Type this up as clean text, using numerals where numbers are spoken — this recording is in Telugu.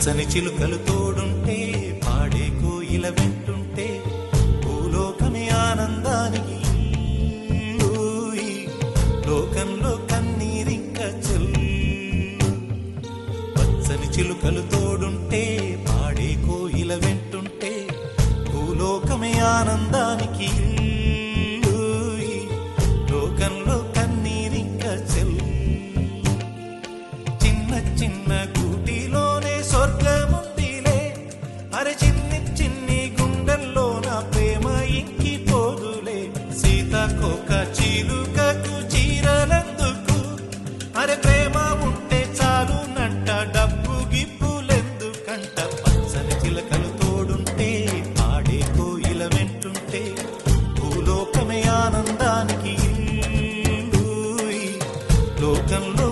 పచ్చని చిలుకలు తోడుంటే పాడే కోయిల వెంటుంటే భూలోకమే ఆనందానికి లోకంలో కన్నీరింక చెల్లు. పచ్చని చిలుకలు తోడుంటే పాడే కోయిల వెంటుంటే భూలోకమే ఆనందానికి లోకంలో కన్నీరింక చెల్లు. చిన్న చిన్న గూటిలోనే స్వర్గముందిలే, అరే చిన్ని చిన్ని గుండెల్లో నా ప్రేమ ఇంకిపోదులే. సీతాకోక చిలుకకు చీరలందుకు, అరే ప్రేమ ఉంటే చాలునంట, డబ్బు గిప్పులెందుకంట. పచ్చని చిలకలు తోడుంటే పాడే కోయిల వెంటుంటే భూలోకమే ఆనందానికి లోకంలో